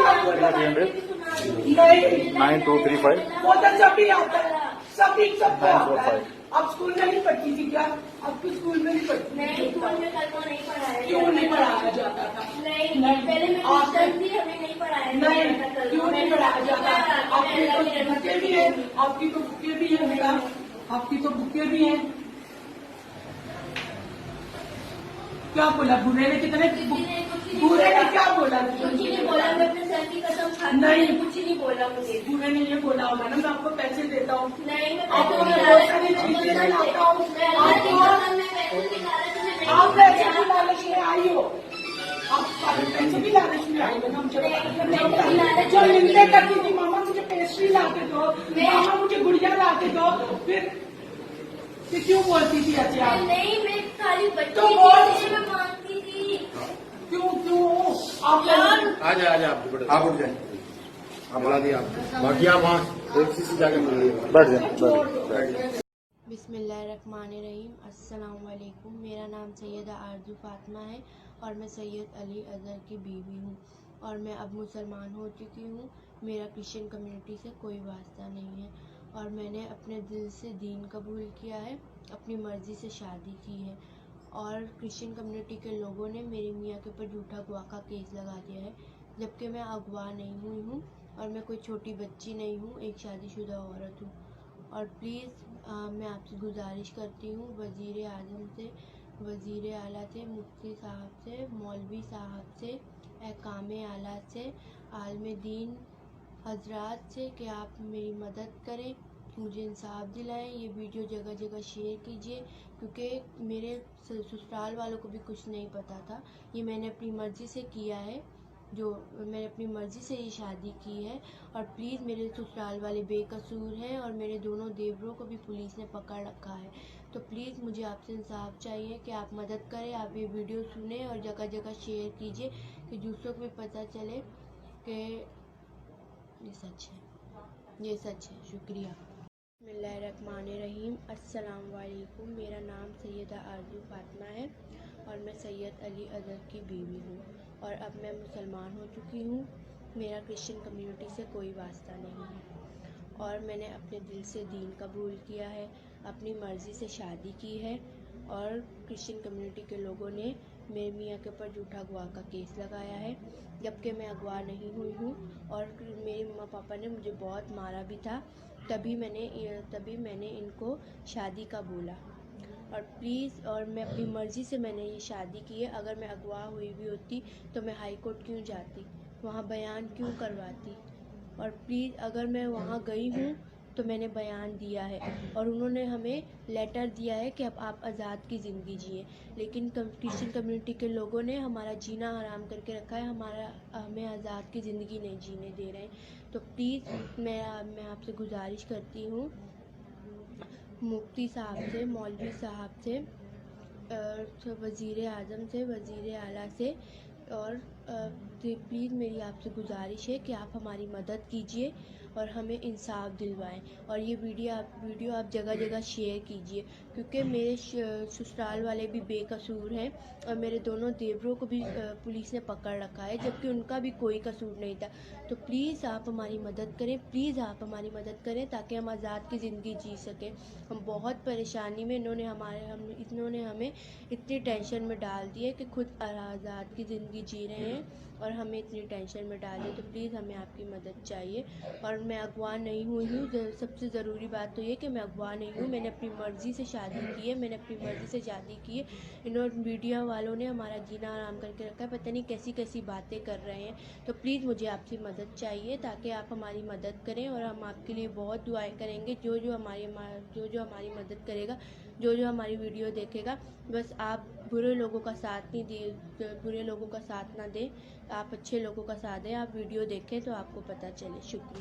9235 वो तो सभी आता है, सभी सबको आता है। अब स्कूल में नहीं पढ़ती थी क्या? अब तो स्कूल में नहीं पढ़ती। नहीं, स्कूल में कल को नहीं पढ़ाया। क्यों नहीं पढ़ाया जाता था? नहीं, पहले मैं ट्यूशन थी, हमें नहीं पढ़ाया। नहीं, क्यों नहीं पढ़ाया जाता? आपकी तो बुकें भी है, आपकी तो बुकें भी है बेटा, आपकी तो बुकें भी है। क्या बोला बुरे ने? कितने बुरे ने क्या बोला? कुछ नहीं बोला, मैं अपने सर की कसम खाती हूँ, नहीं, कुछ नहीं बोला मुझे। बुरे ने ये बोला होगा ना मैं आपको पैसे देता हूँ। नहीं, मैं आपको पैसे मैं नहीं बहुत सारी चीजें लाता हूँ। आप पैसे की लालच में आई हो, आप पैसे की लालच में आई हो ना। जो निंदे करती थी, मामा मुझे पेस्ट्री ला के दो, मामा मुझे गुड़िया ला के दो, फिर क्यों बोलती थी? अच्छा नहीं, मैं खाली बच्ची तो बोल। थी, मैं मांगती थी। क्यों क्यों आप आजा आप उठ जाए, आप बुला दिया आपको, बाकी आप वहाँ एक सी जाके मिलिए। बैठ जाए। बिस्मिल्लाहिर्रहमानिर्रहीम। अस्सलाम वालेकुम। मेरा नाम सैयदा आरजू फातिमा है और मैं सैयद अली अजहर की बीवी हूँ और मैं अब मुसलमान हो चुकी हूँ। मेरा क्रिश्चियन कम्युनिटी से कोई वास्ता नहीं है और मैंने अपने दिल से दीन कबूल किया है, अपनी मर्ज़ी से शादी की है और क्रिश्चियन कम्युनिटी के लोगों ने मेरे मियाँ के ऊपर झूठा अगवा का केस लगा दिया है, जबकि मैं अगवा नहीं हुई हूँ और मैं कोई छोटी बच्ची नहीं हूँ, एक शादीशुदा औरत हूँ। और प्लीज़ मैं आपसे गुजारिश करती हूँ वज़ीर आज़म से, वज़ीर आला से, मुफ्ती साहब से, मौलवी साहब से, अहकाम आला से, आलम दीन हजरात से कि आप मेरी मदद करें, मुझे इंसाफ दिलाएं। ये वीडियो जगह जगह शेयर कीजिए क्योंकि मेरे ससुराल वालों को भी कुछ नहीं पता था। ये मैंने अपनी मर्ज़ी से किया है, मैंने अपनी मर्ज़ी से ये शादी की है और प्लीज़ मेरे ससुराल वाले बेकसूर हैं और मेरे दोनों देवरों को भी पुलिस ने पकड़ रखा है। तो प्लीज़ मुझे आपसे इंसाफ चाहिए कि आप मदद करें, आप ये वीडियो सुने और जगह जगह शेयर कीजिए कि दूसरों को भी पता चले कि ये सच है। शुक्रिया। बिस्मिल्लाहिर्रहमानिर्रहीम। अस्सलाम वालेकुम। मेरा नाम सैयदा आरजू फातिमा है और मैं सैयद अली अजहर की बीवी हूँ और अब मैं मुसलमान हो चुकी हूँ। मेरा क्रिश्चियन कम्युनिटी से कोई वास्ता नहीं है और मैंने अपने दिल से दीन कबूल किया है, अपनी मर्ज़ी से शादी की है और क्रिश्चियन कम्युनिटी के लोगों ने मेरे मियाँ के ऊपर झूठा अगवा का केस लगाया है, जबकि मैं अगवा नहीं हुई हूँ और मेरे मम्मा पापा ने मुझे बहुत मारा भी था। तभी मैंने इनको शादी का बोला और प्लीज़, और मैं अपनी मर्ज़ी से मैंने ये शादी की है। अगर मैं अगवा हुई भी होती तो मैं हाई कोर्ट क्यों जाती, वहाँ बयान क्यों करवाती? और प्लीज़, अगर मैं वहाँ गई हूँ तो मैंने बयान दिया है और उन्होंने हमें लेटर दिया है कि अब आप आज़ाद की ज़िंदगी जिए, लेकिन क्रिश्चियन कम्युनिटी के लोगों ने हमारा जीना हराम करके रखा है, हमें आज़ाद की ज़िंदगी नहीं जीने दे रहे हैं। तो प्लीज़ मैं आपसे गुजारिश करती हूँ मुफ्ती साहब से, मौलवी साहब से, वज़ीर आज़म से, वज़ीर आला से और प्लीज़ मेरी आपसे गुजारिश है कि आप हमारी मदद कीजिए और हमें इंसाफ दिलवाएं और ये वीडियो आप जगह जगह शेयर कीजिए क्योंकि मेरे ससुराल वाले भी बेकसूर हैं और मेरे दोनों देवरों को भी पुलिस ने पकड़ रखा है, जबकि उनका भी कोई कसूर नहीं था। तो प्लीज़ आप हमारी मदद करें, प्लीज़ आप हमारी मदद करें ताकि हम आज़ाद की ज़िंदगी जी सकें। हम बहुत परेशानी में, इन्होंने हमें इतनी टेंशन में डाल दिए कि खुद आज़ाद की ज़िंदगी जी रहे हैं और हमें इतनी टेंशन में डाल दिए। तो प्लीज़ हमें आपकी मदद चाहिए और मैं अगवा नहीं हुई हूँ। सबसे ज़रूरी बात तो ये कि मैं अगवा नहीं हूँ, मैंने अपनी मर्ज़ी से शादी की है, इन्होंने मीडिया वालों ने हमारा जीना आराम करके रखा है, पता नहीं कैसी कैसी बातें कर रहे हैं। तो प्लीज़ मुझे आपसे मदद चाहिए ताकि आप हमारी मदद करें और हम आपके लिए बहुत दुआएं करेंगे। जो जो हमारी मदद करेगा, जो हमारी वीडियो देखेगा, बस आप बुरे लोगों का साथ ना दें, आप अच्छे लोगों का साथ दें। आप वीडियो देखें तो आपको पता चले। शुक्रिया।